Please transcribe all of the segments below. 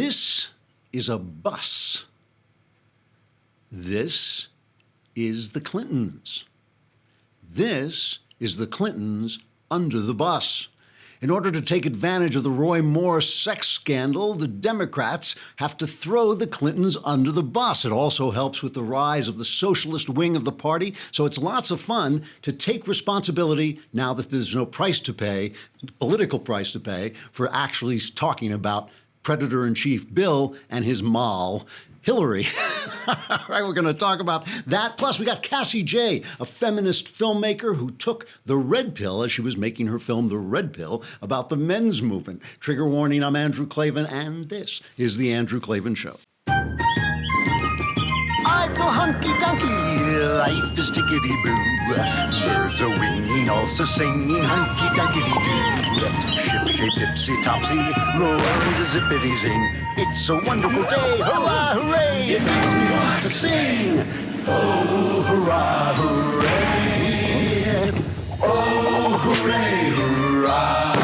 This is a bus. This is the Clintons. This is the Clintons under the bus. In order to take advantage of the Roy Moore sex scandal, the Democrats have to throw the Clintons under the bus. It also helps with the rise of the socialist wing of the party, so it's lots of fun to take responsibility now that there's no price to pay, political price to pay, for actually talking about Predator-in-Chief Bill and his moll, Hillary. All right, we're going to talk about that. Plus, we got Cassie Jaye, a feminist filmmaker who took the red pill as she was making her film, The Red Pill, about the men's movement. Trigger warning, I'm Andrew Klavan, and this is The Andrew Klavan Show. I feel hunky-dunky, life is tickety-boo. Birds are winging, also singing hunky-dunky-doo. Ship-shape, tipsy-topsy, roll to zippity-zing. It's a wonderful day, hurrah, hooray! It makes me want to sing. Oh, hurrah, hooray! Oh, hooray, hurrah!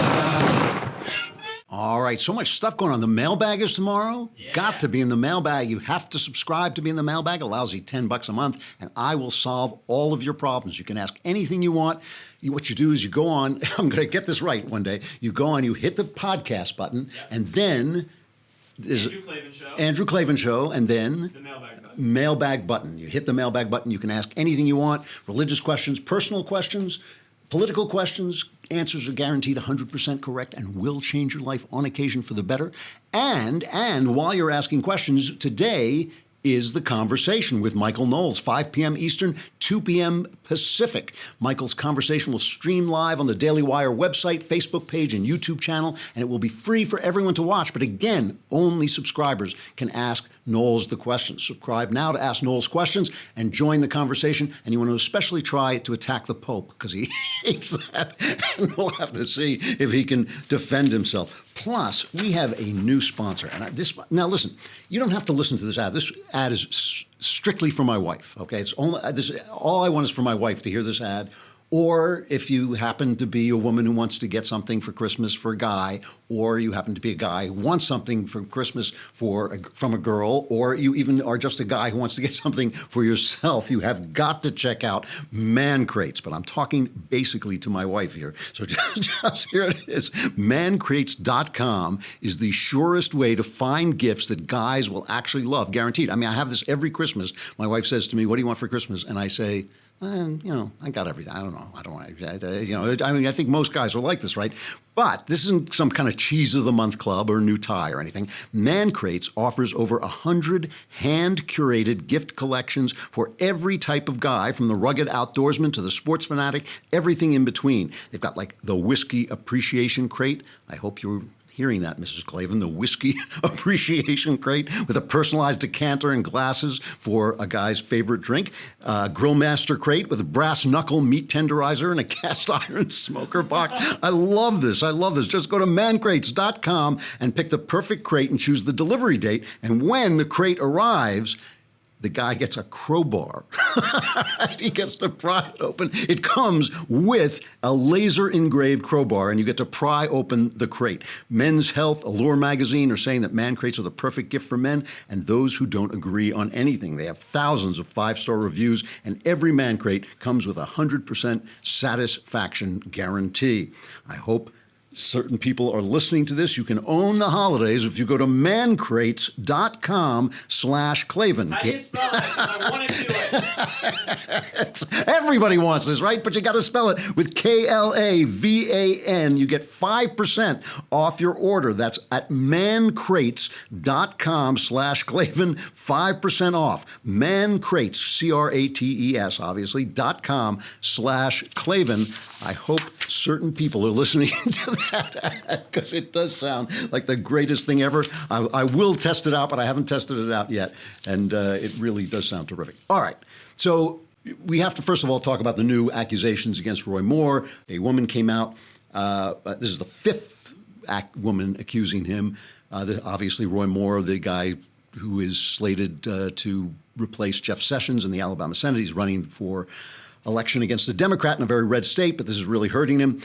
All right, so much stuff going on. The mailbag is tomorrow. Yeah. Got to be in the mailbag. You have to subscribe to be in the mailbag. It allows you $10 a month, and I will solve all of your problems. You can ask anything you want. What you do is you go on, I'm going to get this right one day. You go on, you hit the podcast button, and then there's Andrew Klavan Show, and then the mailbag button. You hit the mailbag button. You can ask anything you want, religious questions, personal questions, political questions. Answers are guaranteed 100% correct and will change your life on occasion for the better. And while you're asking questions, today is The Conversation with Michael Knowles, 5 p.m. Eastern, 2 p.m. Pacific. Michael's conversation will stream live on the Daily Wire website, Facebook page, and YouTube channel, and it will be free for everyone to watch. But again, only subscribers can ask Knowles the questions. Subscribe now to ask Knowles questions and join the conversation. And you want to especially try to attack the Pope, because he hates that. And we'll have to see if he can defend himself. Plus, we have a new sponsor. And now listen, you don't have to listen to this ad. This ad is strictly for my wife, okay? It's only all I want is for my wife to hear this ad. Or if you happen to be a woman who wants to get something for Christmas for a guy, or you happen to be a guy who wants something for Christmas from a girl, or you even are just a guy who wants to get something for yourself, you have got to check out Man Crates. But I'm talking basically to my wife here. So just here it is. Mancrates.com is the surest way to find gifts that guys will actually love, guaranteed. I mean, I have this every Christmas. My wife says to me, "What do you want for Christmas?" And I say, I got everything. I don't know. I don't want I mean, I think most guys are like this, right? But this isn't some kind of cheese of the month club or new tie or anything. Man Crates offers over 100 hand-curated gift collections for every type of guy, from the rugged outdoorsman to the sports fanatic, everything in between. They've got like the Whiskey Appreciation Crate. I hope you're hearing that, Mrs. Klavan, the Whiskey Appreciation Crate with a personalized decanter and glasses for a guy's favorite drink. Grillmaster Crate with a brass knuckle meat tenderizer and a cast iron smoker box. I love this. Just go to mancrates.com and pick the perfect crate and choose the delivery date. And when the crate arrives, the guy gets a crowbar. He gets to pry it open. It comes with a laser-engraved crowbar, and you get to pry open the crate. Men's Health, Allure magazine are saying that Man Crates are the perfect gift for men and those who don't agree on anything. They have thousands of 5-star reviews, and every Man Crate comes with a 100% satisfaction guarantee. I hope certain people are listening to this. You can own the holidays if you go to mancrates.com/Klavan. How do you spell it? I want to do it. Everybody wants this, right? But you got to spell it with Klavan. You get 5% off your order. That's at mancrates.com/Klavan. 5% off. Mancrates, CRATES, obviously, .com/Klavan. I hope certain people are listening to that, because it does sound like the greatest thing ever. I will test it out, but I haven't tested it out yet, and it really does sound terrific. All right, so we have to first of all talk about the new accusations against Roy Moore. A woman came out. This is the fifth woman accusing him. Obviously, Roy Moore, the guy who is slated to replace Jeff Sessions in the Alabama Senate. He's running for election against a Democrat in a very red state, but this is really hurting him.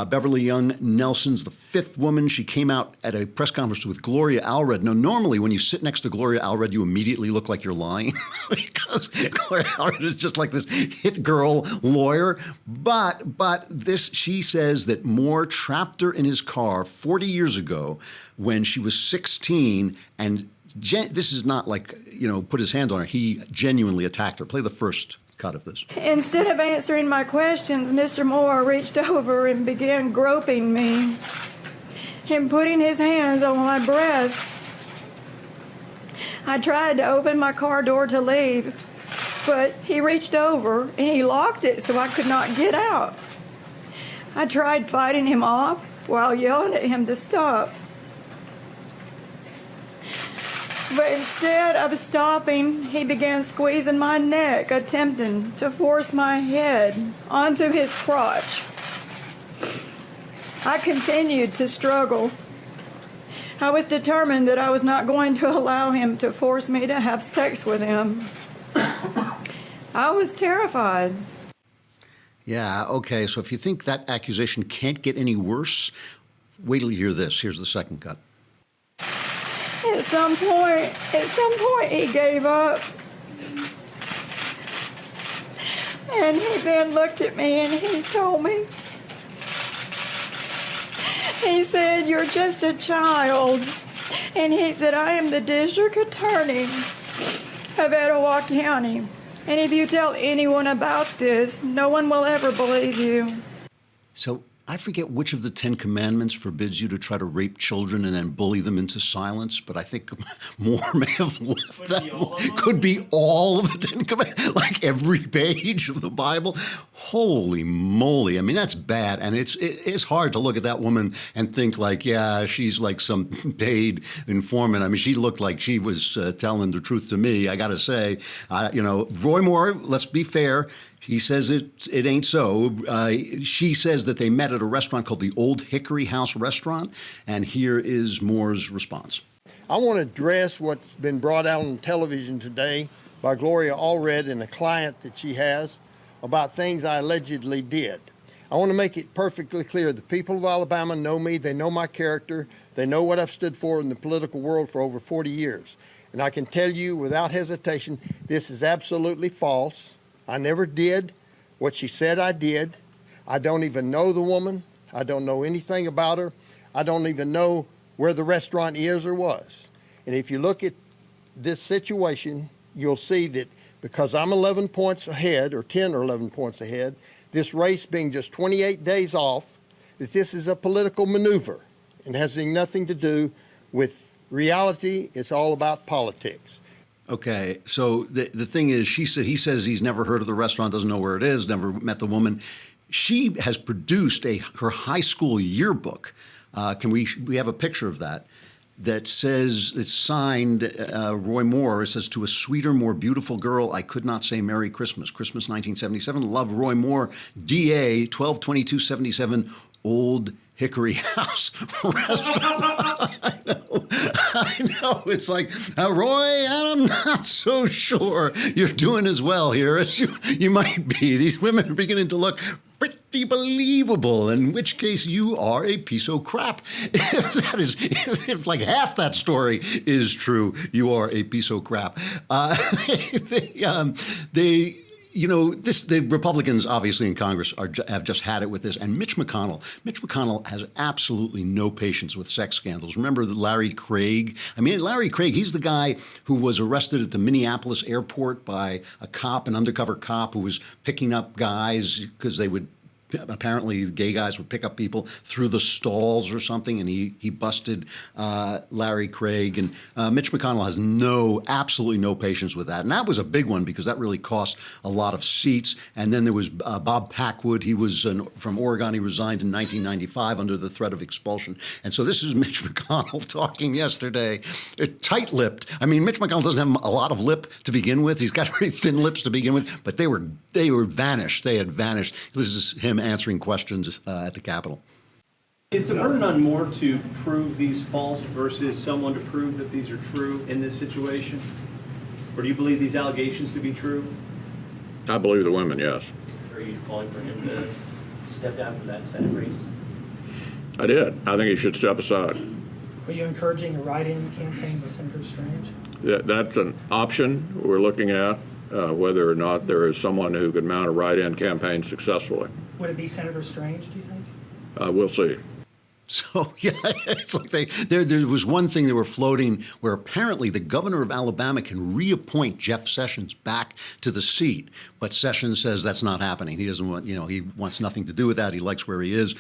Beverly Young Nelson's the fifth woman. She came out at a press conference with Gloria Allred. Now, normally when you sit next to Gloria Allred, you immediately look like you're lying because Gloria Allred is just like this hit girl lawyer. But this, she says that Moore trapped her in his car 40 years ago when she was 16, and this is not like, put his hand on her. He genuinely attacked her. Play the first cut of this. Instead of answering my questions, Mr. Moore reached over and began groping me and putting his hands on my breast. I tried to open my car door to leave, but he reached over and he locked it so I could not get out. I tried fighting him off while yelling at him to stop. But instead of stopping, he began squeezing my neck, attempting to force my head onto his crotch. I continued to struggle. I was determined that I was not going to allow him to force me to have sex with him. I was terrified. Yeah, okay, so if you think that accusation can't get any worse, wait till you hear this. Here's the second cut. At some point, he gave up. And he then looked at me and he told me, he said, "You're just a child." And he said, "I am the district attorney of Etowah County. And if you tell anyone about this, no one will ever believe you." So I forget which of the 10 Commandments forbids you to try to rape children and then bully them into silence, but I think Moore may have left that. Could be all of the 10 Commandments, like every page of the Bible. Holy moly. I mean, that's bad. And it's hard to look at that woman and think like, yeah, she's like some paid informant. I mean, she looked like she was telling the truth to me, I got to say. Roy Moore, let's be fair, he says it ain't so. She says that they met at a restaurant called the Old Hickory House Restaurant, and here is Moore's response. I want to address what's been brought out on television today by Gloria Allred and a client that she has about things I allegedly did. I want to make it perfectly clear. The people of Alabama know me. They know my character. They know what I've stood for in the political world for over 40 years. And I can tell you without hesitation, this is absolutely false. I never did what she said I did. I don't even know the woman. I don't know anything about her. I don't even know where the restaurant is or was. And if you look at this situation, you'll see that because I'm 11 points ahead, or 10 or 11 points ahead, this race being just 28 days off, that this is a political maneuver and has nothing to do with reality. It's all about politics. Okay, so the thing is, he says he's never heard of the restaurant, doesn't know where it is, never met the woman. She has produced her high school yearbook. We have a picture of that says, it's signed Roy Moore. It says, "To a sweeter, more beautiful girl, I could not say Merry Christmas. Christmas 1977. Love, Roy Moore. DA 122277 Old Hickory House Restaurant." I know. It's like, Roy, I'm not so sure you're doing as well here as you might be. These women are beginning to look pretty believable, in which case you are a piece of crap. If like half that story is true, you are a piece of crap. The Republicans, obviously, in Congress have just had it with this. And Mitch McConnell has absolutely no patience with sex scandals. Remember Larry Craig? I mean, Larry Craig, he's the guy who was arrested at the Minneapolis airport by an undercover cop who was picking up guys because they would apparently gay guys would pick up people through the stalls or something, and he busted Larry Craig. And Mitch McConnell has absolutely no patience with that. And that was a big one because that really cost a lot of seats. And then there was Bob Packwood. He was from Oregon. He resigned in 1995 under the threat of expulsion. And so this is Mitch McConnell talking yesterday, tight-lipped. I mean, Mitch McConnell doesn't have a lot of lip to begin with. He's got very thin lips to begin with, but they were vanished. They had vanished. This is him answering questions at the Capitol. Is the burden on Moore to prove these false versus someone to prove that these are true in this situation? Or do you believe these allegations to be true? I believe the women, yes. Are you calling for him to step down from that Senate race? I did. I think he should step aside. Are you encouraging a write-in campaign with Senator Strange? That's an option we're looking at, whether or not there is someone who could mount a write-in campaign successfully. Would it be Senator Strange, do you think? We'll see. So, yeah, it's like there was one thing they were floating where apparently the governor of Alabama can reappoint Jeff Sessions back to the seat. But Sessions says that's not happening. He doesn't want, he wants nothing to do with that. He likes where he is.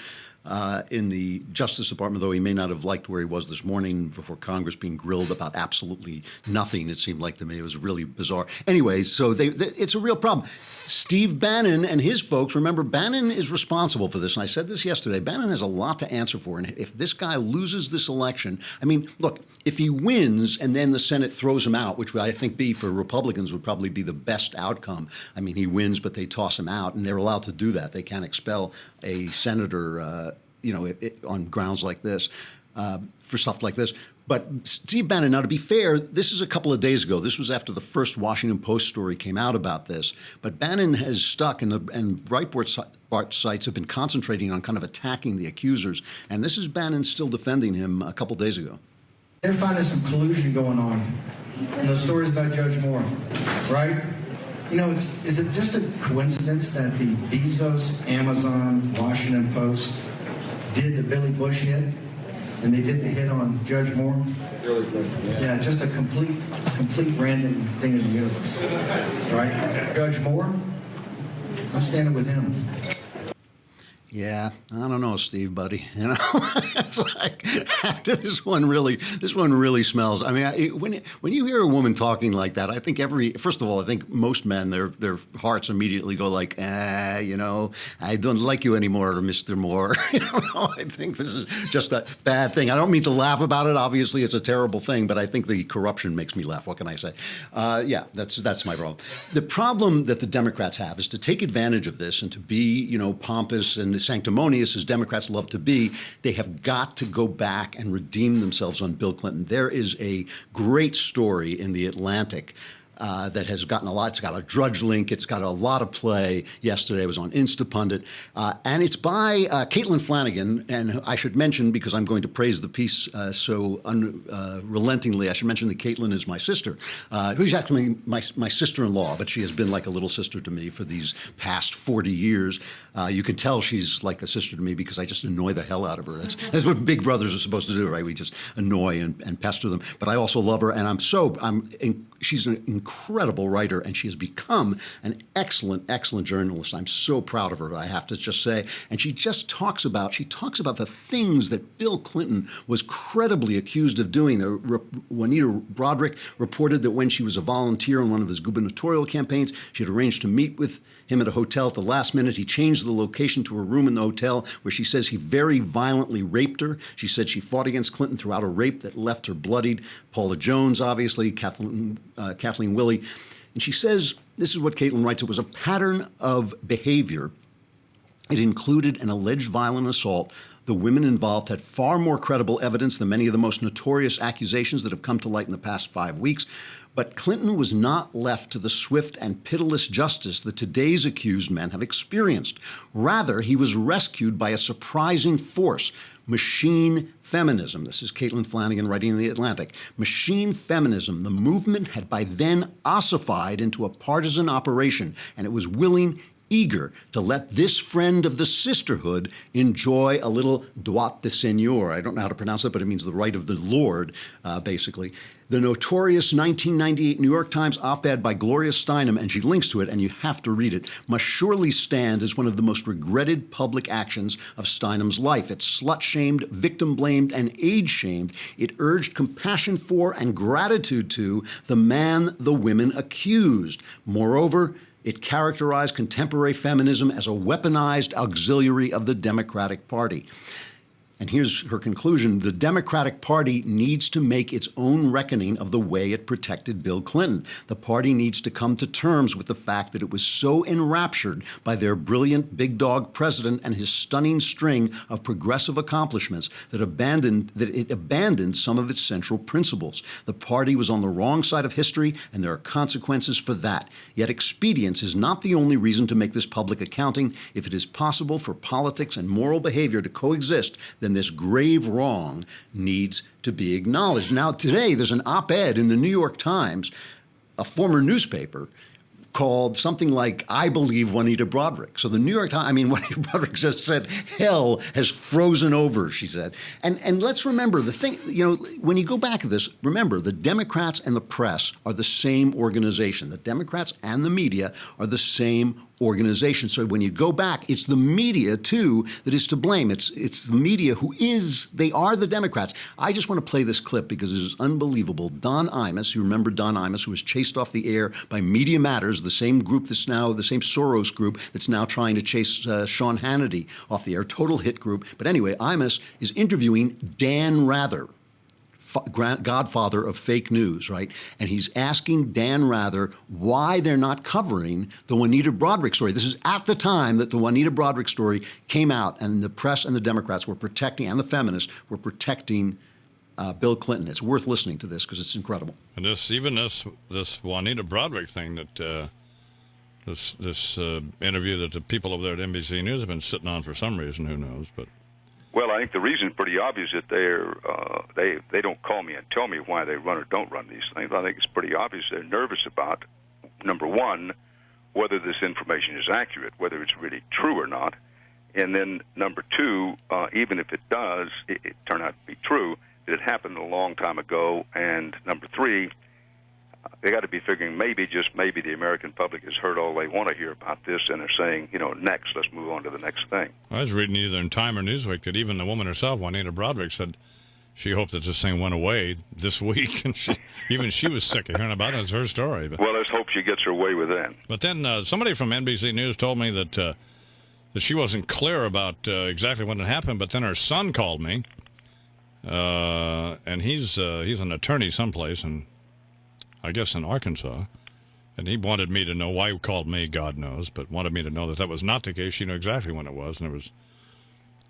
In the Justice Department, though he may not have liked where he was this morning before Congress being grilled about absolutely nothing, it seemed like to me. It was really bizarre. Anyway, so it's a real problem. Steve Bannon and his folks, remember, Bannon is responsible for this, and I said this yesterday. Bannon has a lot to answer for, and if this guy loses this election, I mean, look, if he wins and then the Senate throws him out, which I think for Republicans would probably be the best outcome. I mean, he wins, but they toss him out, and they're allowed to do that. They can't expel a senator on grounds like this, for stuff like this. But Steve Bannon, now to be fair, this is a couple of days ago. This was after the first Washington Post story came out about this. But Bannon has stuck, and Breitbart sites have been concentrating on kind of attacking the accusers. And this is Bannon still defending him a couple days ago. They're finding some collusion going on in those stories about Judge Moore, right? Is it just a coincidence that the Bezos, Amazon, Washington Post did the Billy Bush hit, and they did the hit on Judge Moore? Yeah, just a complete random thing in the universe, right? Judge Moore, I'm standing with him. Yeah, I don't know, Steve, buddy. It's like this one really smells. I mean, when you hear a woman talking like that, I think first of all, I think most men, their hearts immediately go like, I don't like you anymore, Mr. Moore. I think this is just a bad thing. I don't mean to laugh about it. Obviously, it's a terrible thing, but I think the corruption makes me laugh. What can I say? Yeah, that's my problem. The problem that the Democrats have is to take advantage of this and to be, pompous and sanctimonious as Democrats love to be. They have got to go back and redeem themselves on Bill Clinton. There is a great story in The Atlantic that has gotten a lot. It's got a Drudge link. It's got a lot of play. Yesterday it was on Instapundit. And it's by Caitlin Flanagan. And I should mention, because I'm going to praise the piece so unrelentingly, I should mention that Caitlin is my sister, who's actually my sister-in-law, but she has been like a little sister to me for these past 40 years. You can tell she's like a sister to me because I just annoy the hell out of her. That's what big brothers are supposed to do, right? We just annoy and pester them. But I also love her, and she's an incredible writer, and she has become an excellent journalist. I'm so proud of her, I have to just say. And she talks about the things that Bill Clinton was credibly accused of doing. Juanita Broderick reported that when she was a volunteer in one of his gubernatorial campaigns, she had arranged to meet with him at a hotel at the last minute. He changed the location to a room in the hotel where she says he very violently raped her. She said she fought against Clinton throughout a rape that left her bloodied. Paula Jones, obviously, Kathleen Willey. And she says, this is what Caitlin writes, it was a pattern of behavior. It included an alleged violent assault. The women involved had far more credible evidence than many of the most notorious accusations that have come to light in the past 5 weeks. But Clinton was not left to the swift and pitiless justice that today's accused men have experienced. Rather, he was rescued by a surprising force, machine feminism. This is Caitlin Flanagan writing in The Atlantic. Machine feminism. The movement had by then ossified into a partisan operation, and it was eager to let this friend of the sisterhood enjoy a little droit de seigneur. I don't know how to pronounce it, but it means the right of the Lord, basically. The notorious 1998 New York Times op-ed by Gloria Steinem, and she links to it, and you have to read it, must surely stand as one of the most regretted public actions of Steinem's life. It slut-shamed, victim-blamed, and age-shamed. It urged compassion for and gratitude to the man the women accused. Moreover, it characterized contemporary feminism as a weaponized auxiliary of the Democratic Party. And here's her conclusion: the Democratic Party needs to make its own reckoning of the way it protected Bill Clinton. The party needs to come to terms with the fact that it was so enraptured by their brilliant big dog president and his stunning string of progressive accomplishments that it abandoned some of its central principles. The party was on the wrong side of history, and there are consequences for that. Yet expedience is not the only reason to make this public accounting. If it is possible for politics and moral behavior to coexist, then this grave wrong needs to be acknowledged. Now, today, there's an op-ed in the New York Times, a former newspaper, called something like, "I believe Juanita Broderick." So the New York Times, Juanita Broderick just said, hell has frozen over, she said. And let's remember the thing, when you go back to this, remember the Democrats and the press are the same organization. The Democrats and the media are the same organization. So when you go back, it's the media, too, that is to blame. It's the media they are the Democrats. I just want to play this clip because it is unbelievable. Don Imus, you remember Don Imus, who was chased off the air by Media Matters, the same group the same Soros group that's now trying to chase Sean Hannity off the air, total hit group. But anyway, Imus is interviewing Dan Rather, godfather of fake news, right? And he's asking Dan Rather why they're not covering the Juanita Broderick story. This is at the time that the Juanita Broderick story came out, and the press and the Democrats were protecting, and the feminists were protecting Bill Clinton. It's worth listening to this because it's incredible. And this Juanita Broderick thing that this interview that the people over there at NBC News have been sitting on for some reason, who knows, but. Well, I think the reason is pretty obvious that they don't call me and tell me why they run or don't run these things. I think it's pretty obvious they're nervous about, number one, whether this information is accurate, whether it's really true or not, and then number two, even if it does, it turn out to be true, that it happened a long time ago, and number three, they got to be figuring just maybe the American public has heard all they want to hear about this, and they're saying, next, let's move on to the next thing. I was reading either in Time or Newsweek that even the woman herself, Juanita Broderick, said she hoped that this thing went away this week, and she was sick of hearing about it. It's her story. But, well, let's hope she gets her way with that. But then somebody from NBC News told me that she wasn't clear about exactly what had happened, but then her son called me, and he's an attorney someplace, and I guess in Arkansas, and he wanted me to know why he called me, God knows, but wanted me to know that was not the case. She knew exactly when it was, and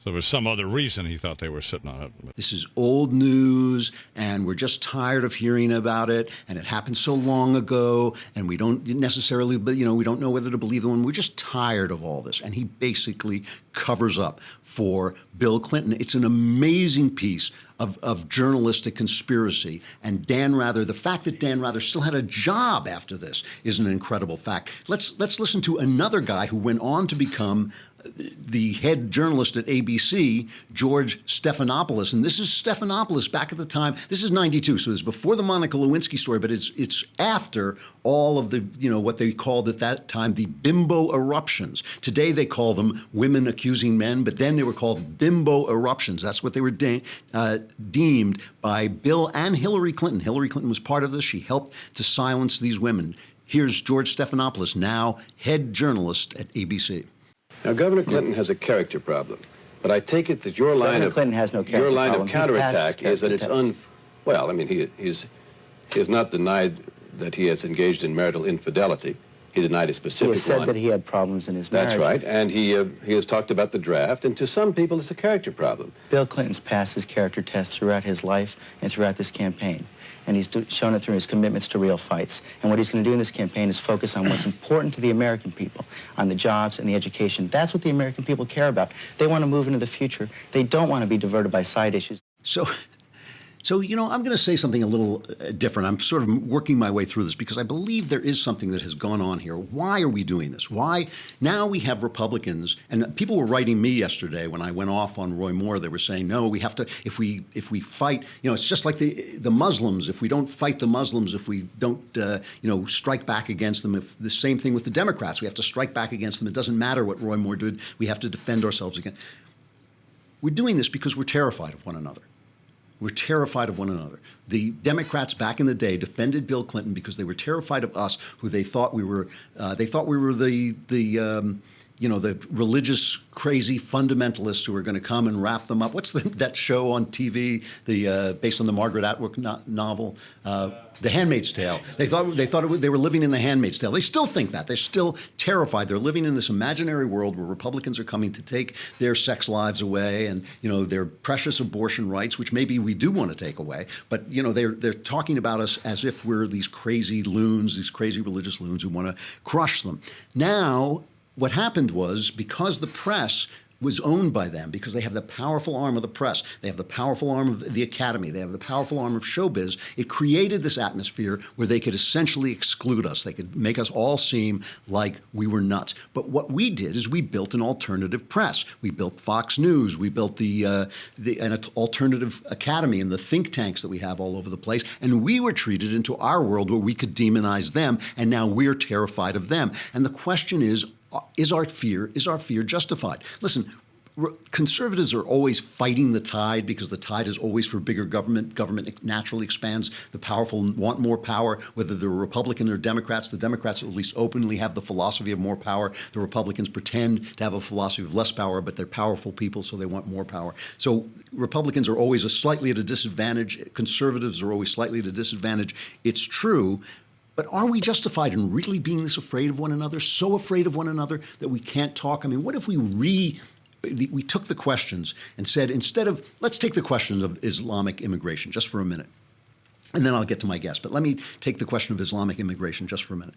there was some other reason he thought they were sitting on it. But. This is old news, and we're just tired of hearing about it, and it happened so long ago, and we don't necessarily, we don't know whether to believe them. We're just tired of all this, and he basically covers up for Bill Clinton. It's an amazing piece of journalistic conspiracy. And Dan Rather, the fact that Dan Rather still had a job after this is an incredible fact. Let's listen to another guy who went on to become the head journalist at ABC, George Stephanopoulos. And this is Stephanopoulos back at the time. This is 92, so it's before the Monica Lewinsky story, but it's after all of the, what they called at that time the bimbo eruptions. Today they call them women accusing men, but then they were called bimbo eruptions. That's what they were deemed by Bill and Hillary Clinton. Hillary Clinton was part of this. She helped to silence these women. Here's George Stephanopoulos, now head journalist at ABC. Now, Governor Clinton has a character problem, but I take it that your line of Clinton has no character your line problem. of counterattack is that it's well. I mean, he has not denied that he has engaged in marital infidelity. He denied a specific one. He has said that he had problems in his marriage. That's right, and he has talked about the draft, and to some people, it's a character problem. Bill Clinton's passed his character test throughout his life and throughout this campaign. And he's shown it through his commitments to real fights. And what he's going to do in this campaign is focus on what's important to the American people, on the jobs and the education. That's what the American people care about. They want to move into the future. They don't want to be diverted by side issues. So, I'm going to say something a little different. I'm sort of working my way through this because I believe there is something that has gone on here. Why are we doing this? Why? Now we have Republicans, and people were writing me yesterday when I went off on Roy Moore. They were saying, no, we have to, if we fight, it's just like the Muslims. If we don't fight the Muslims, if we don't, strike back against them, if the same thing with the Democrats, we have to strike back against them. It doesn't matter what Roy Moore did. We have to defend ourselves again. We're doing this because we're terrified of one another. We're terrified of one another. The Democrats back in the day defended Bill Clinton because they were terrified of us, who they thought we were. They thought we were the the religious crazy fundamentalists who are going to come and wrap them up. What's that show on TV, based on the Margaret Atwood novel, The Handmaid's Tale? They thought they were living in The Handmaid's Tale. They still think that. They're still terrified. They're living in this imaginary world where Republicans are coming to take their sex lives away and their precious abortion rights, which maybe we do want to take away. But they're talking about us as if we're these crazy loons, these crazy religious loons who want to crush them. Now, what happened was, because the press was owned by them, because they have the powerful arm of the press, they have the powerful arm of the academy, they have the powerful arm of showbiz, it created this atmosphere where they could essentially exclude us. They could make us all seem like we were nuts. But what we did is we built an alternative press. We built Fox News. We built an alternative academy and the think tanks that we have all over the place. And we were treated into our world where we could demonize them, and now we're terrified of them. And the question is our fear justified? Listen, conservatives are always fighting the tide because the tide is always for bigger government. Government naturally expands. The powerful want more power, whether they're Republican or Democrats. The Democrats at least openly have the philosophy of more power. The Republicans pretend to have a philosophy of less power, but they're powerful people, so they want more power. So Republicans are always slightly at a disadvantage. Conservatives are always slightly at a disadvantage. It's true. But are we justified in really being this afraid of one another, so afraid of one another that we can't talk? I mean, what if we took the questions and said, let's take the questions of Islamic immigration just for a minute, and then I'll get to my guest. But let me take the question of Islamic immigration just for a minute.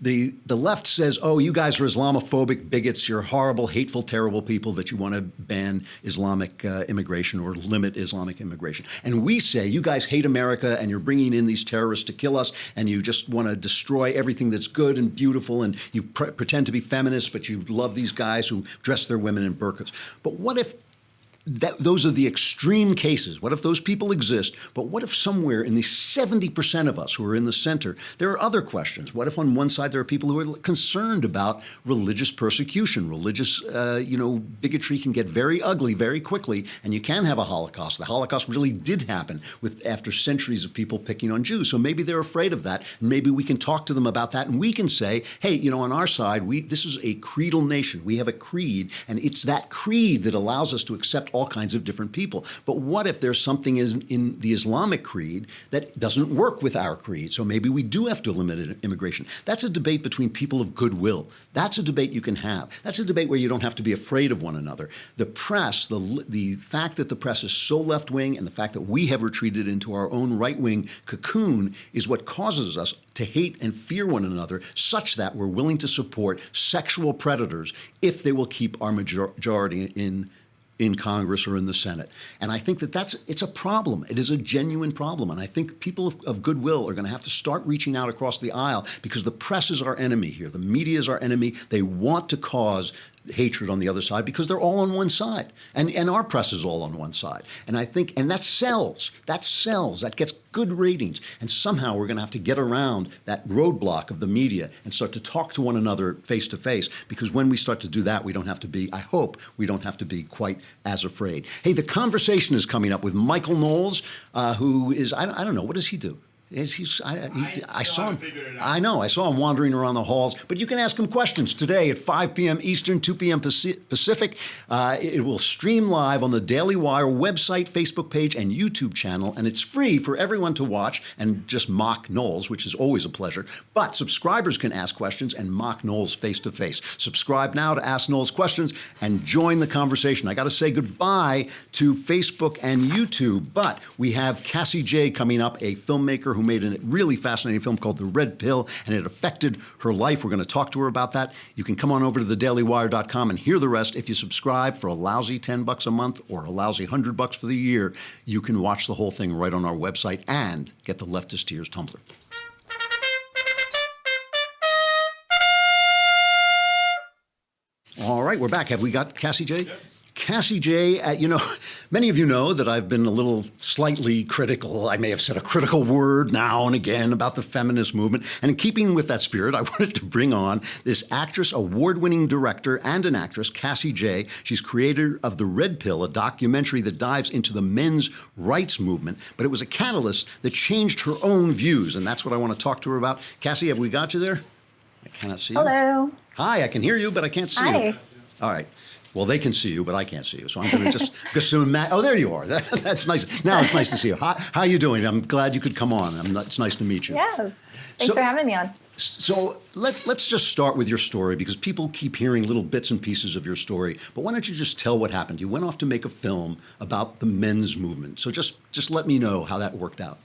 The left says, oh, you guys are Islamophobic bigots. You're horrible, hateful, terrible people that you want to ban Islamic immigration or limit Islamic immigration. And we say, you guys hate America and you're bringing in these terrorists to kill us, and you just want to destroy everything that's good and beautiful, and you pretend to be feminists, but you love these guys who dress their women in burqas. But what if those are the extreme cases? What if those people exist? But what if somewhere in the 70% of us who are in the center, there are other questions? What if on one side there are people who are concerned about religious persecution? Religious, bigotry can get very ugly very quickly, and you can have a Holocaust. The Holocaust really did happen after centuries of people picking on Jews. So maybe they're afraid of that. And maybe we can talk to them about that, and we can say, hey, on our side, this is a creedal nation. We have a creed, and it's that creed that allows us to accept all kinds of different people. But what if there's something in the Islamic creed that doesn't work with our creed? So maybe we do have to limit immigration. That's a debate between people of goodwill. That's a debate you can have. That's a debate where you don't have to be afraid of one another. The press, the fact that the press is so left-wing, and the fact that we have retreated into our own right-wing cocoon, is what causes us to hate and fear one another, such that we're willing to support sexual predators if they will keep our majority in Congress or in the Senate. And I think it's a problem. It is a genuine problem. And I think people of goodwill are going to have to start reaching out across the aisle, because the press is our enemy here. The media is our enemy. They want to cause hatred on the other side because they're all on one side. And our press is all on one side. And I think, and that sells. That gets good ratings. And somehow we're going to have to get around that roadblock of the media and start to talk to one another face to face, because when we start to do that, I hope we don't have to be quite as afraid. Hey, the conversation is coming up with Michael Knowles, who is, I don't know, what does he do? I saw him. I know. I saw him wandering around the halls. But you can ask him questions today at 5 p.m. Eastern, 2 p.m. Pacific. It will stream live on the Daily Wire website, Facebook page, and YouTube channel. And it's free for everyone to watch and just mock Knowles, which is always a pleasure. But subscribers can ask questions and mock Knowles face to face. Subscribe now to Ask Knowles Questions and join the conversation. I got to say goodbye to Facebook and YouTube, but we have Cassie J coming up, a filmmaker who made a really fascinating film called The Red Pill, and it affected her life. We're going to talk to her about that. You can come on over to thedailywire.com and hear the rest. If you subscribe for a lousy $10 a month or a lousy $100 for the year, you can watch the whole thing right on our website and get the Leftist Tears tumbler. All right, we're back. Have we got Cassie J? Yep. Cassie J, many of you know that I've been a little slightly critical. I may have said a critical word now and again about the feminist movement. And in keeping with that spirit, I wanted to bring on this actress, award-winning director, and an actress, Cassie J. She's creator of The Red Pill, a documentary that dives into the men's rights movement. But it was a catalyst that changed her own views. And that's what I want to talk to her about. Cassie, have we got you there? I cannot see you. Hello. Hi, I can hear you, but I can't see you. Hi. All right. Well, they can see you, but I can't see you. So I'm going to just assume. Oh, there you are. That's nice. Now it's nice to see you. How are you doing? I'm glad you could come on. It's nice to meet you. Yeah. Thanks for having me on. So let's just start with your story, because people keep hearing little bits and pieces of your story. But why don't you just tell what happened? You went off to make a film about the men's movement. So just let me know how that worked out.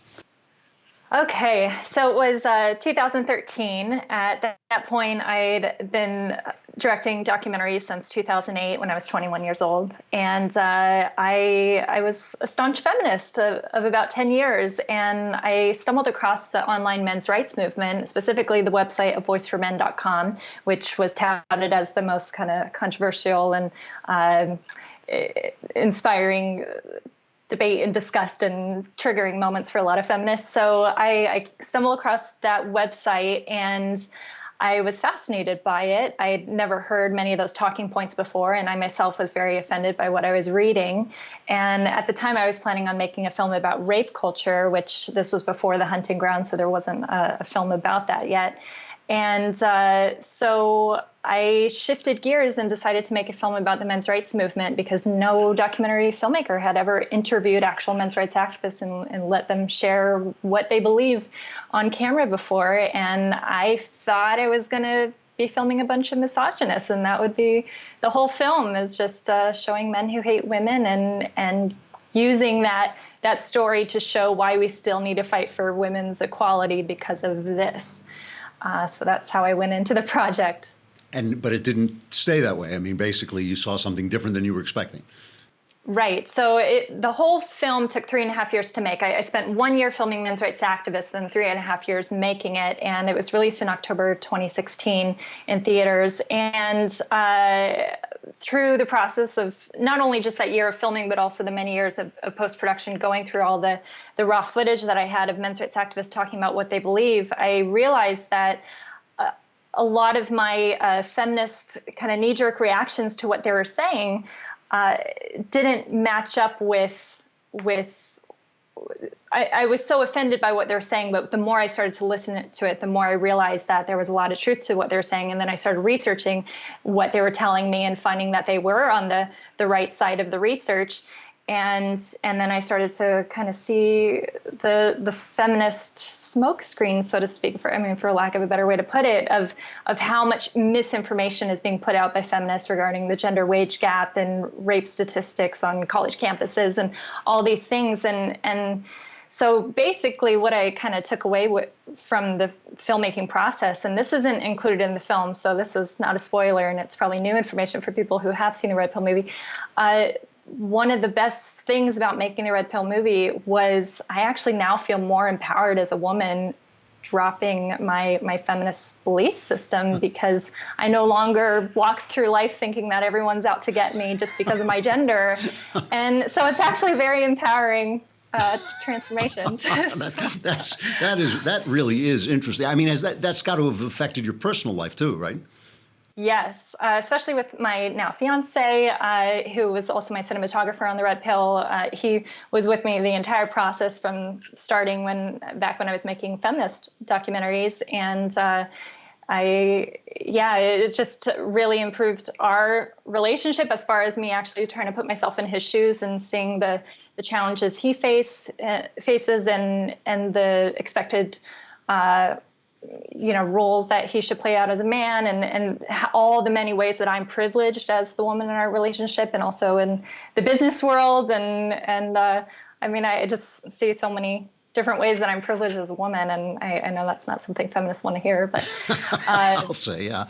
Okay, so it was 2013. At that point, I'd been directing documentaries since 2008 when I was 21 years old. And I was a staunch feminist of about 10 years. And I stumbled across the online men's rights movement, specifically the website of voiceformen.com, which was touted as the most kind of controversial and inspiring debate and discussed and triggering moments for a lot of feminists. So I stumbled across that website and I was fascinated by it. I had never heard many of those talking points before, and I myself was very offended by what I was reading. And at the time, I was planning on making a film about rape culture, which this was before The Hunting Ground, so there wasn't a film about that yet. And so I shifted gears and decided to make a film about the men's rights movement, because no documentary filmmaker had ever interviewed actual men's rights activists and let them share what they believe on camera before. And I thought I was going to be filming a bunch of misogynists, and that would be the whole film, is just showing men who hate women and using that story to show why we still need to fight for women's equality because of this. So that's how I went into the project. But it didn't stay that way. I mean, basically, you saw something different than you were expecting. Right. So the whole film took 3.5 years to make. I spent 1 year filming men's rights activists and 3.5 years making it. And it was released in October 2016 in theaters. And through the process of not only just that year of filming, but also the many years of post-production, going through all the raw footage that I had of men's rights activists talking about what they believe, I realized that a lot of my feminist kind of knee-jerk reactions to what they were saying didn't match up with I was so offended by what they were saying, but the more I started to listen to it, the more I realized that there was a lot of truth to what they were saying. And then I started researching what they were telling me and finding that they were on the right side of the research. And then I started to kind of see the feminist smoke screen, so to speak, for lack of a better way to put it, of how much misinformation is being put out by feminists regarding the gender wage gap and rape statistics on college campuses and all these things. And so basically what I kind of took away from the filmmaking process, and this isn't included in the film, so this is not a spoiler, and it's probably new information for people who have seen the Red Pill movie. One of the best things about making the Red Pill movie was I actually now feel more empowered as a woman dropping my feminist belief system, because I no longer walk through life thinking that everyone's out to get me just because of my gender. And so it's actually very empowering transformation. That really is interesting. I mean, that's got to have affected your personal life too, right? Yes, especially with my now fiance, who was also my cinematographer on the Red Pill. He was with me the entire process from starting back when I was making feminist documentaries, and it just really improved our relationship as far as me actually trying to put myself in his shoes and seeing the challenges he faces and the expected roles that he should play out as a man, and all the many ways that I'm privileged as the woman in our relationship, and also in the business world. And I just see so many different ways that I'm privileged as a woman, and I know that's not something feminists want to hear, but I'll say, yeah.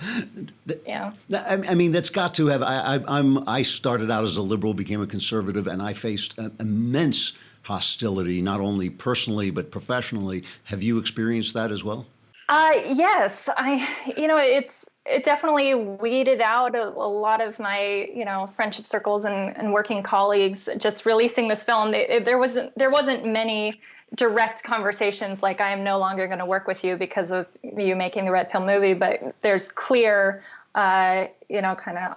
Yeah. I mean, that's got to have. I started out as a liberal, became a conservative, and I faced immense hostility, not only personally but professionally. Have you experienced that as well? Yes, it definitely weeded out a lot of my, friendship circles and working colleagues. Just releasing this film, there wasn't many direct conversations like, I am no longer going to work with you because of you making the Red Pill movie, but there's clear, kind of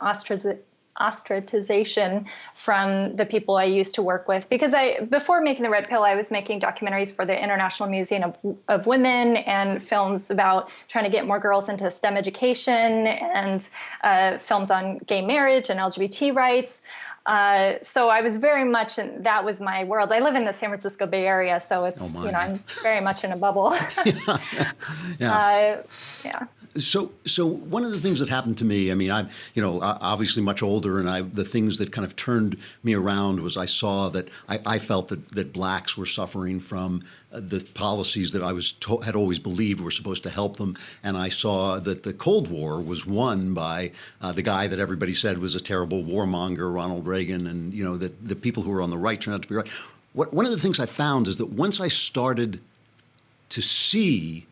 ostracization from the people I used to work with, because before making the Red Pill, I was making documentaries for the International Museum of Women and films about trying to get more girls into STEM education and films on gay marriage and LGBT rights. So I was very much that was my world. I live in the San Francisco Bay Area, so it's, I'm very much in a bubble. Yeah. Yeah. So one of the things that happened to me, I mean, I'm, obviously much older, and the things that kind of turned me around was I saw that I felt that blacks were suffering from the policies that I had always believed were supposed to help them, and I saw that the Cold War was won by the guy that everybody said was a terrible warmonger, Ronald Reagan, and that the people who were on the right turned out to be right. One of the things I found is that once I started to see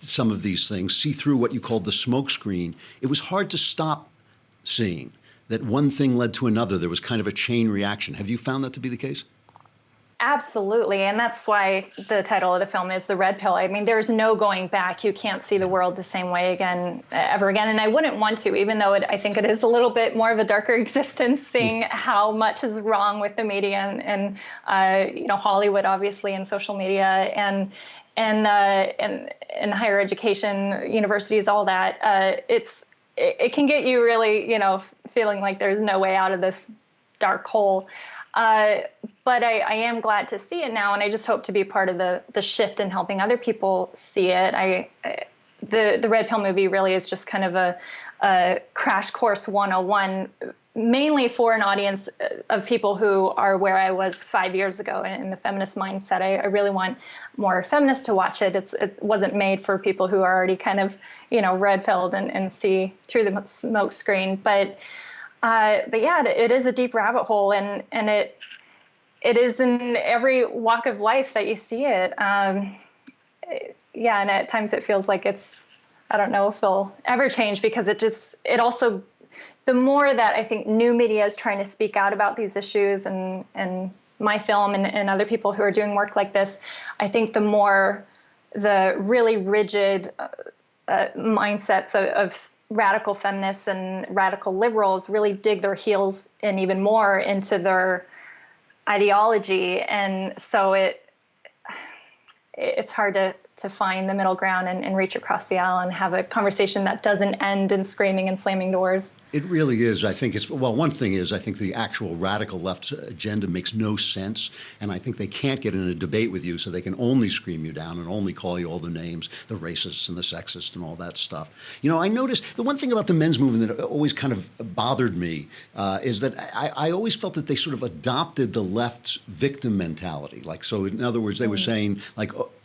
some of these things, see through what you called the smoke screen, it was hard to stop seeing that one thing led to another. There was kind of a chain reaction. Have you found that to be the case? Absolutely. And that's why the title of the film is The Red Pill. I mean, there's no going back. You can't see the world the same way again, ever again. And I wouldn't want to, even though I think it is a little bit more of a darker existence, seeing how much is wrong with the media and Hollywood, obviously, and social media and higher education, universities, all that. It can get you really, feeling like there's no way out of this dark hole. But I am glad to see it now, and I just hope to be part of the shift in helping other people see it. The Red Pill movie really is just kind of a crash course 101, mainly for an audience of people who are where I was 5 years ago in the feminist mindset. I really want more feminists to watch it. It wasn't made for people who are already kind of, red-pilled and see through the smoke screen. But yeah, it is a deep rabbit hole, and it is in every walk of life that you see it. And at times it feels like I don't know if it'll ever change, because it also, the more that I think new media is trying to speak out about these issues and my film and other people who are doing work like this, I think the more the really rigid mindsets of radical feminists and radical liberals really dig their heels in even more into their ideology. And so it's hard to find the middle ground and reach across the aisle and have a conversation that doesn't end in screaming and slamming doors. It really is. I think one thing is, I think the actual radical left's agenda makes no sense, and I think they can't get in a debate with you, so they can only scream you down and only call you all the names, the racists and the sexists and all that stuff. I noticed the one thing about the men's movement that always kind of bothered me is that I always felt that they sort of adopted the left's victim mentality. So in other words, they were saying,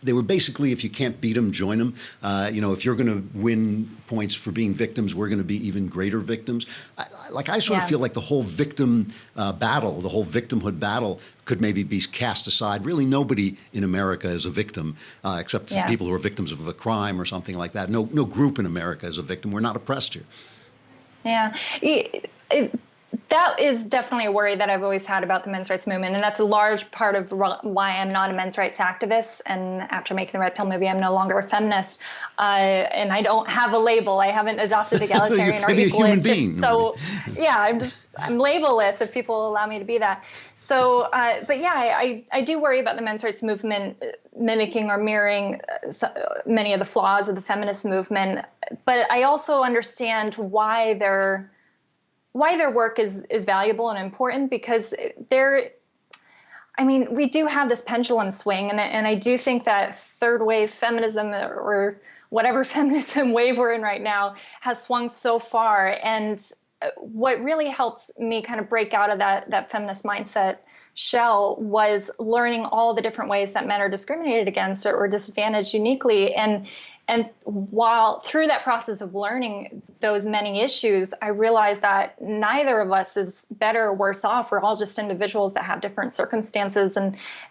they were basically, if you can't beat them, join them. If you're going to win points for being victims, we're going to be even greater victims. I sort of feel like the whole victim battle, the whole victimhood battle could maybe be cast aside. Really, nobody in America is a victim, except people who are victims of a crime or something like that. No group in America is a victim. We're not oppressed here. Yeah. That is definitely a worry that I've always had about the men's rights movement, and that's a large part of why I'm not a men's rights activist. And after making the Red Pill movie, I'm no longer a feminist, and I don't have a label. I haven't adopted egalitarian or equalist. So, I'm labelless if people allow me to be that. So, but yeah, I do worry about the men's rights movement mimicking or mirroring many of the flaws of the feminist movement. But I also understand why their work is valuable and important, because we do have this pendulum swing, and I do think that third wave feminism, or whatever feminism wave we're in right now, has swung so far. And what really helped me kind of break out of that feminist mindset shell was learning all the different ways that men are discriminated against or disadvantaged uniquely. And while through that process of learning those many issues, I realized that neither of us is better or worse off. We're all just individuals that have different circumstances,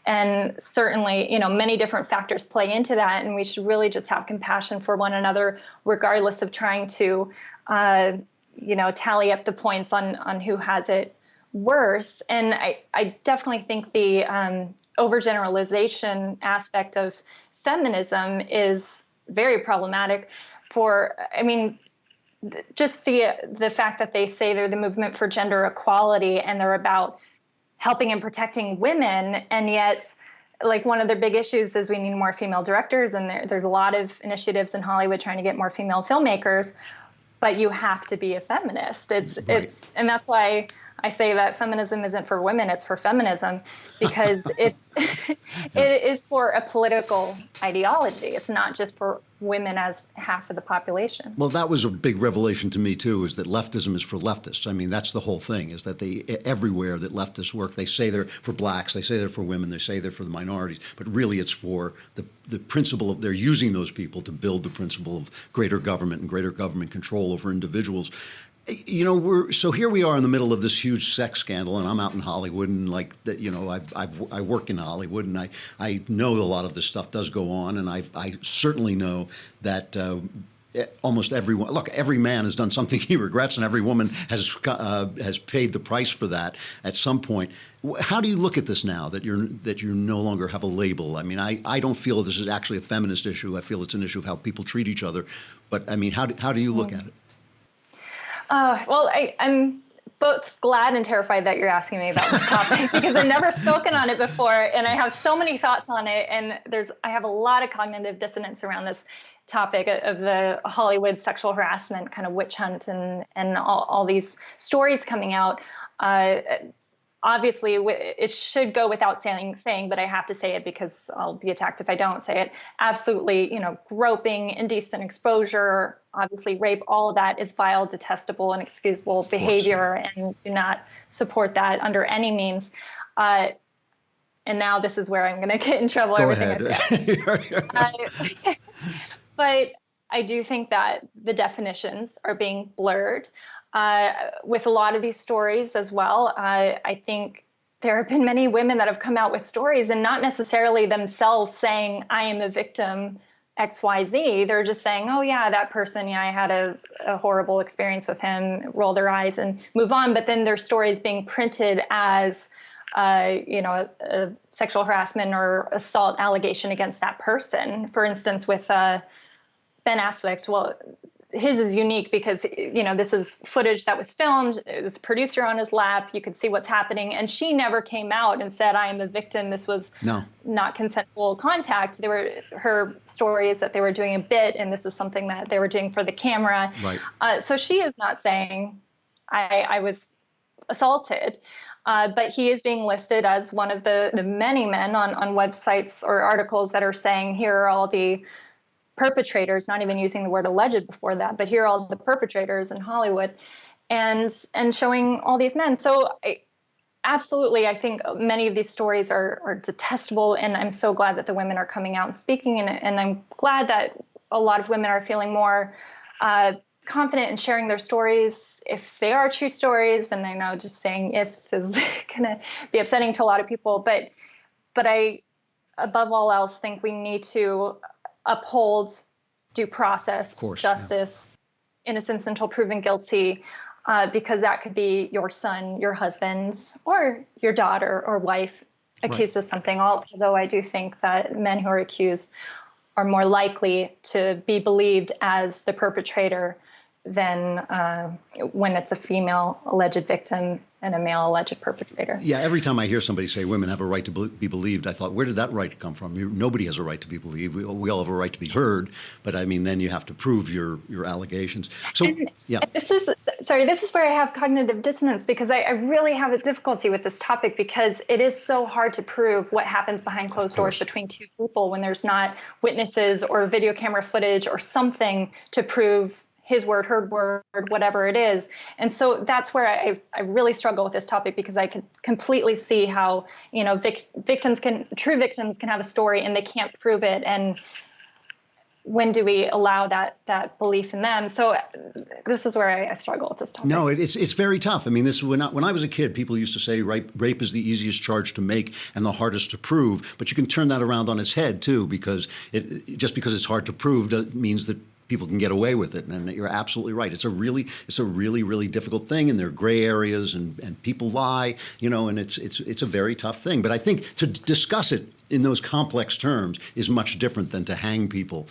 and certainly, many different factors play into that. And we should really just have compassion for one another, regardless of trying to, tally up the points on who has it worse. And I definitely think the overgeneralization aspect of feminism is very problematic just the fact that they say they're the movement for gender equality and they're about helping and protecting women, and yet like one of their big issues is we need more female directors, and there's a lot of initiatives in Hollywood trying to get more female filmmakers, but you have to be a feminist. It's and that's why I say that feminism isn't for women, it's for feminism, because it is for a political ideology. It's not just for women as half of the population. Well, that was a big revelation to me, too, is that leftism is for leftists. I mean, that's the whole thing, is that everywhere that leftists work, they say they're for blacks, they say they're for women, they say they're for the minorities, but really it's for the principle of, they're using those people to build the principle of greater government and greater government control over individuals. You know, so here we are in the middle of this huge sex scandal, and I'm out in Hollywood, and like that, you know, I work in Hollywood, and I know a lot of this stuff does go on, and I certainly know that almost everyone, look, every man has done something he regrets, and every woman has paid the price for that at some point. How do you look at this now that you no longer have a label? I mean, I don't feel this is actually a feminist issue. I feel it's an issue of how people treat each other. But I mean, how do you look at it? Well, I'm both glad and terrified that you're asking me about this topic because I've never spoken on it before, and I have so many thoughts on it, and I have a lot of cognitive dissonance around this topic of the Hollywood sexual harassment kind of witch hunt and all these stories coming out. Obviously, it should go without saying, but I have to say it because I'll be attacked if I don't say it. Absolutely, you know, groping, indecent exposure, obviously rape, all of that is vile, detestable, and excusable behavior, and do not support that under any means. And now this is where I'm going to get in trouble. Go ahead. But I do think that the definitions are being blurred. With a lot of these stories as well, I think there have been many women that have come out with stories and not necessarily themselves saying, I am a victim, XYZ. They're just saying, oh, yeah, that person, yeah, I had a horrible experience with him, roll their eyes and move on. But then their stories being printed as, a sexual harassment or assault allegation against that person. For instance, with Ben Affleck, well, his is unique because, you know, this is footage that was filmed. There's a producer on his lap. You could see what's happening. And she never came out and said, I am a victim. This was not consensual contact. Her story is that they were doing a bit, and this is something that they were doing for the camera. Right. So she is not saying I was assaulted. But he is being listed as one of the many men on websites or articles that are saying, here are all the perpetrators, not even using the word alleged before that, but here are all the perpetrators in Hollywood, and showing all these men. So absolutely, I think many of these stories are detestable, and I'm so glad that the women are coming out and speaking, and I'm glad that a lot of women are feeling more confident in sharing their stories if they are true stories. And I know just saying if is going to be upsetting to a lot of people, but I, above all else, think we need to uphold due process, justice, innocence until proven guilty, because that could be your son, your husband, or your daughter or wife accused of something. Although I do think that men who are accused are more likely to be believed as the perpetrator than when it's a female alleged victim and a male alleged perpetrator. Yeah, every time I hear somebody say women have a right to be believed, I thought, where did that right come from? Nobody has a right to be believed. We all have a right to be heard, but I mean, then you have to prove your allegations. So, this is where I have cognitive dissonance, because I really have a difficulty with this topic, because it is so hard to prove what happens behind closed doors between two people when there's not witnesses or video camera footage or something to prove his word, her word, whatever it is. And so that's where I really struggle with this topic, because I can completely see how, you know, true victims can have a story and they can't prove it. And when do we allow that belief in them? So this is where I struggle with this topic. No, it's very tough. I mean, when I was a kid, people used to say rape is the easiest charge to make and the hardest to prove. But you can turn that around on its head too, because just because it's hard to prove means that people can get away with it. And you're absolutely right. It's a really, really difficult thing, and there are gray areas, and people lie, you know, and it's a very tough thing. But I think to discuss it in those complex terms is much different than to hang people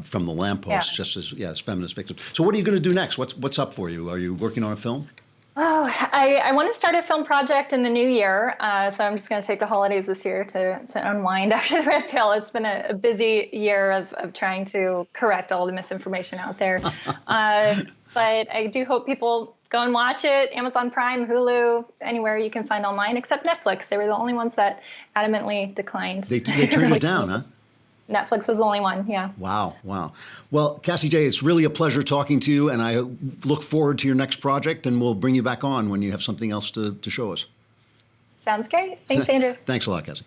from the lamppost, just as feminist victims. So what are you going to do next? What's up for you? Are you working on a film? Oh, I want to start a film project in the new year. So I'm just going to take the holidays this year to unwind after the red pill. It's been a busy year of trying to correct all the misinformation out there. But I do hope people go and watch it. Amazon Prime, Hulu, anywhere you can find online, except Netflix. They were the only ones that adamantly declined. They turned it down, huh? Netflix was the only one, yeah. Wow. Well, Cassie J, it's really a pleasure talking to you, and I look forward to your next project, and we'll bring you back on when you have something else to show us. Sounds great. Thanks, Andrew. Thanks a lot, Cassie.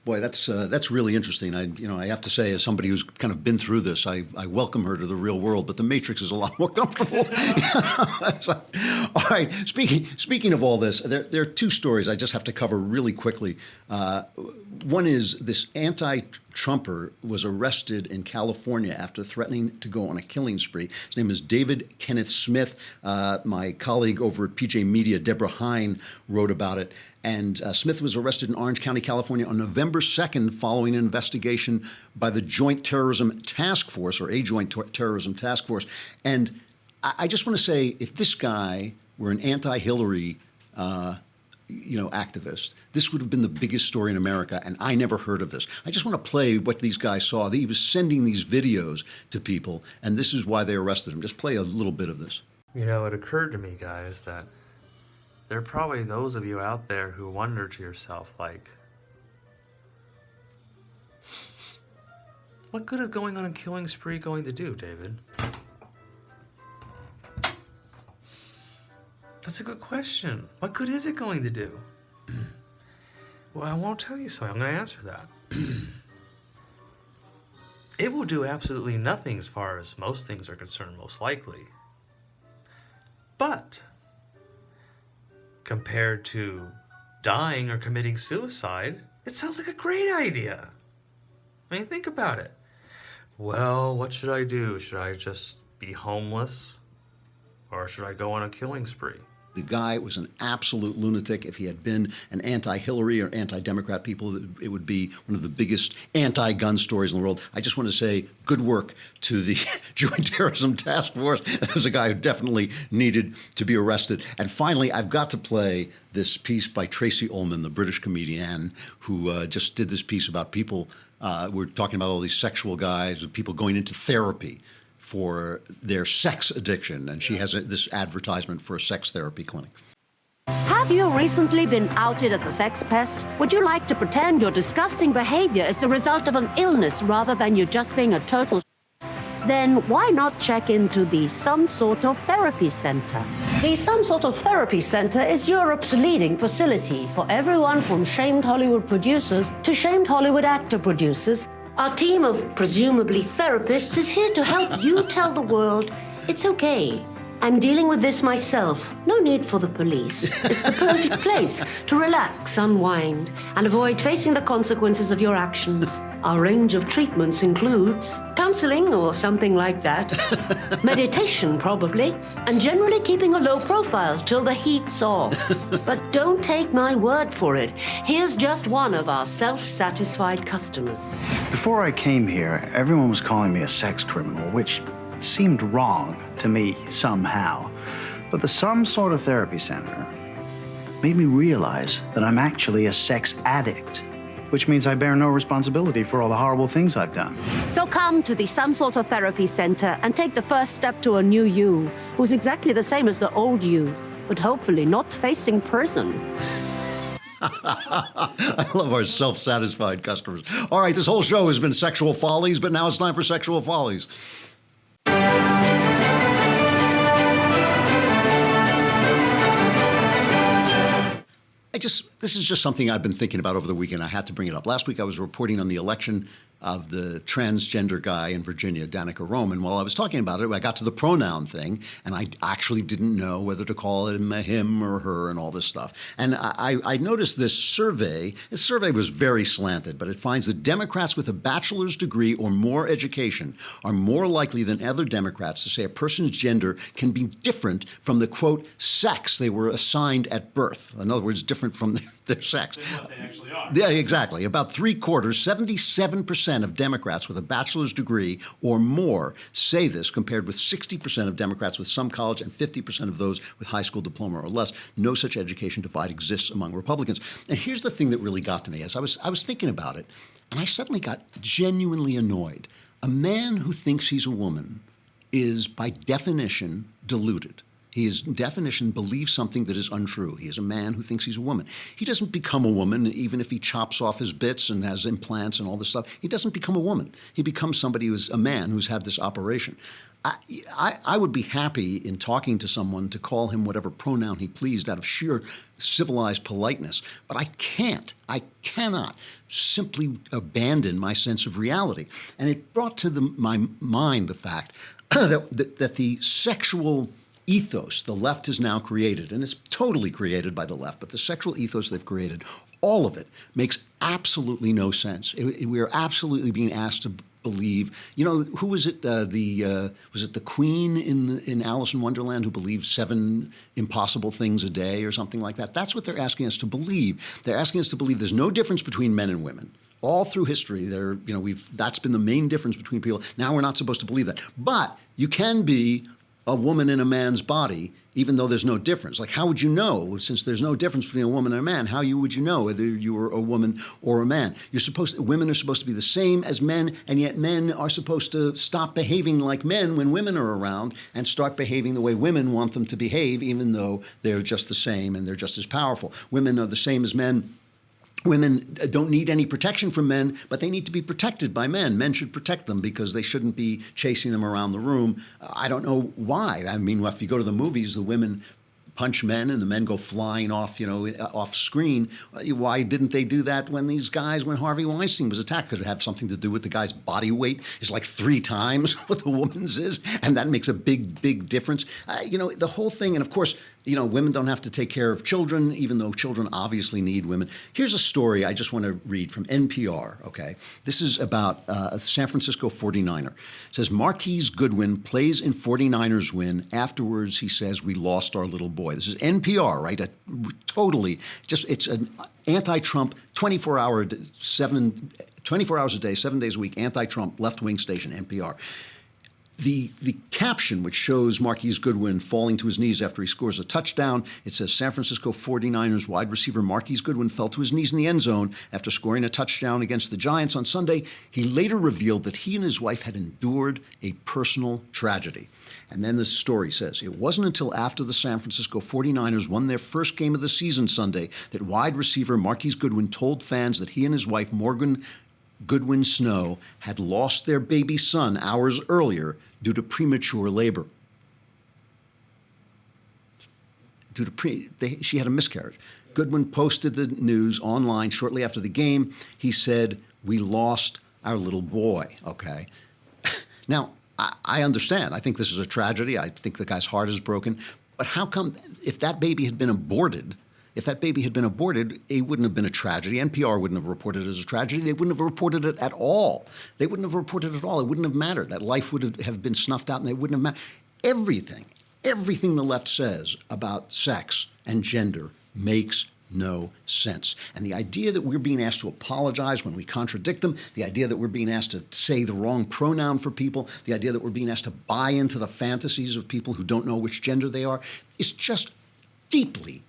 Boy, that's really interesting. I have to say, as somebody who's kind of been through this, I welcome her to the real world, but the Matrix is a lot more comfortable. All right. Speaking of all this, there are two stories I just have to cover really quickly. One is this anti-Trumper was arrested in California after threatening to go on a killing spree. His name is David Kenneth Smith. My colleague over at PJ Media, Deborah Hine, wrote about it. And Smith was arrested in Orange County, California on November 2nd following an investigation by the Joint Terrorism Task Force, or a Joint Terrorism Task Force. And I just want to say, if this guy were an anti-Hillary activist, this would have been the biggest story in America, and I never heard of this. I just want to play what these guys saw. He was sending these videos to people, and this is why they arrested him. Just play a little bit of this. It occurred to me, guys, that there are probably those of you out there who wonder to yourself, like, what good is going on a killing spree going to do, David? That's a good question. What good is it going to do? Well, I won't tell you so. I'm going to answer that. It will do absolutely nothing as far as most things are concerned, most likely. But compared to dying or committing suicide, it sounds like a great idea. I mean, think about it. Well, what should I do? Should I just be homeless? Or should I go on a killing spree? The guy was an absolute lunatic. If he had been an anti-Hillary or anti-Democrat people, it would be one of the biggest anti-gun stories in the world. I just want to say good work to the Joint Terrorism Task Force as a guy who definitely needed to be arrested. And finally, I've got to play this piece by Tracey Ullman, the British comedian, who just did this piece about people. We're talking about all these sexual guys, people going into therapy for their sex addiction, and she has this advertisement for a sex therapy clinic. Have you recently been outed as a sex pest? Would you like to pretend your disgusting behavior is the result of an illness rather than you just being a total Then why not check into the Some Sort of Therapy Center? The Some Sort of Therapy Center is Europe's leading facility for everyone from shamed Hollywood producers to shamed Hollywood actor producers. Our team of presumably therapists is here to help you tell the world it's okay. I'm dealing with this myself. No need for the police. It's the perfect place to relax, unwind, and avoid facing the consequences of your actions. Our range of treatments includes counseling or something like that, meditation probably, and generally keeping a low profile till the heat's off. But don't take my word for it. Here's just one of our self-satisfied customers. Before I came here, everyone was calling me a sex criminal, which seemed wrong to me somehow. But the Some Sort of Therapy Center made me realize that I'm actually a sex addict, which means I bear no responsibility for all the horrible things I've done. So come to the Some Sort of Therapy Center and take the first step to a new you, who's exactly the same as the old you, but hopefully not facing prison. I love our self-satisfied customers. All right, this whole show has been Sexual Follies, but now it's time for Sexual Follies. This is just something I've been thinking about over the weekend. I had to bring it up. Last week I was reporting on the election of the transgender guy in Virginia, Danica Rome. And while I was talking about it, I got to the pronoun thing, and I actually didn't know whether to call him a him or her and all this stuff. And I noticed this survey. This survey was very slanted, but it finds that Democrats with a bachelor's degree or more education are more likely than other Democrats to say a person's gender can be different from the, quote, sex they were assigned at birth. In other words, different from their sex. Than what they actually are. Yeah, exactly. About 3/4, 77% of Democrats with a bachelor's degree or more say this, compared with 60% of Democrats with some college and 50% of those with high school diploma or less. No such education divide exists among Republicans. And here's the thing that really got to me. As I was thinking about it, and I suddenly got genuinely annoyed. A man who thinks he's a woman is, by definition, deluded. He is, definition, believes something that is untrue. He is a man who thinks he's a woman. He doesn't become a woman, even if he chops off his bits and has implants and all this stuff. He doesn't become a woman. He becomes somebody who's a man who's had this operation. I would be happy in talking to someone to call him whatever pronoun he pleased out of sheer civilized politeness, but I cannot simply abandon my sense of reality. And it brought to my mind the fact that the sexual ethos the left has now created, and it's totally created by the left, but the sexual ethos they've created, all of it makes absolutely no sense. We are absolutely being asked to believe, who was it? Was it the Queen in Alice in Wonderland who believed 7 impossible things a day or something like that? That's what they're asking us to believe. They're asking us to believe there's no difference between men and women. All through history, that's been the main difference between people. Now we're not supposed to believe that, but you can be a woman in a man's body, even though there's no difference. Like, how would you know, since there's no difference between a woman and a man, would you know whether you were a woman or a man? Women are supposed to be the same as men, and yet men are supposed to stop behaving like men when women are around and start behaving the way women want them to behave, even though they're just the same and they're just as powerful. Women are the same as men. Women don't need any protection from men, but they need to be protected by men. Men should protect them because they shouldn't be chasing them around the room. I don't know why. I mean, if you go to the movies, the women punch men and the men go flying off, off screen. Why didn't they do that when Harvey Weinstein was attacked? Could it have something to do with the guy's body weight is like 3 times what the woman's is? And that makes a big, big difference. The whole thing, and of course, women don't have to take care of children, even though children obviously need women. Here's a story I just want to read from NPR, okay? This is about a San Francisco 49er. It says, Marquise Goodwin plays in 49ers win. Afterwards, he says, we lost our little boy. This is NPR, right? It's an anti-Trump 24 hours a day, 7 days a week, anti-Trump left-wing station, NPR. The caption, which shows Marquise Goodwin falling to his knees after he scores a touchdown, it says, San Francisco 49ers wide receiver Marquise Goodwin fell to his knees in the end zone after scoring a touchdown against the Giants on Sunday. He later revealed that he and his wife had endured a personal tragedy. And then the story says, it wasn't until after the San Francisco 49ers won their first game of the season Sunday that wide receiver Marquise Goodwin told fans that he and his wife, Morgan Goodwin Snow, had lost their baby son hours earlier due to premature labor. She had a miscarriage. Goodwin posted the news online shortly after the game. He said, we lost our little boy, okay? Now, I understand. I think this is a tragedy. I think the guy's heart is broken. But how come, if that baby had been aborted, it wouldn't have been a tragedy. NPR wouldn't have reported it as a tragedy. They wouldn't have reported it at all. It wouldn't have mattered. That life would have been snuffed out, and they wouldn't have mattered. Everything the left says about sex and gender makes no sense. And the idea that we're being asked to apologize when we contradict them, the idea that we're being asked to say the wrong pronoun for people, the idea that we're being asked to buy into the fantasies of people who don't know which gender they are, is just deeply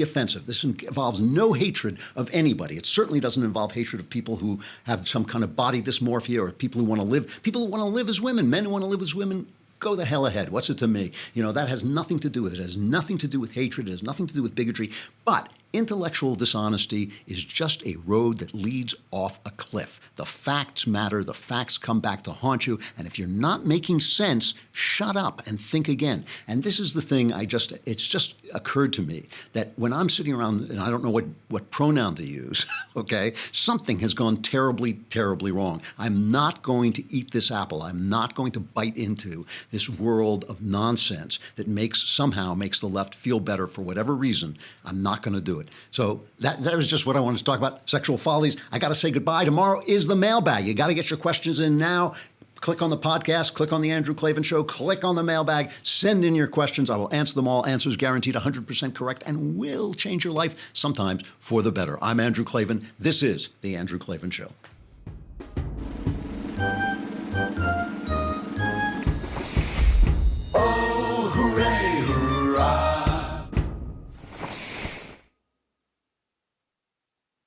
offensive. This involves no hatred of anybody. It certainly doesn't involve hatred of people who have some kind of body dysmorphia or people who want to live as women. Men who want to live as women, go the hell ahead. What's it to me? That has nothing to do with it. It has nothing to do with hatred. It has nothing to do with bigotry. But intellectual dishonesty is just a road that leads off a cliff. The facts matter. The facts come back to haunt you. And if you're not making sense, shut up and think again. And this is the thing it's just occurred to me that when I'm sitting around and I don't know what pronoun to use, okay, something has gone terribly, terribly wrong. I'm not going to eat this apple. I'm not going to bite into this world of nonsense that somehow makes the left feel better for whatever reason. I'm not going to do it. So that was just what I wanted to talk about, sexual follies. I got to say goodbye. Tomorrow is the mailbag. You got to get your questions in now. Click on the podcast, click on the Andrew Klavan Show, click on the mailbag, send in your questions. I will answer them all. Answers guaranteed 100% correct and will change your life, sometimes for the better. I'm Andrew Klavan. This is the Andrew Klavan Show.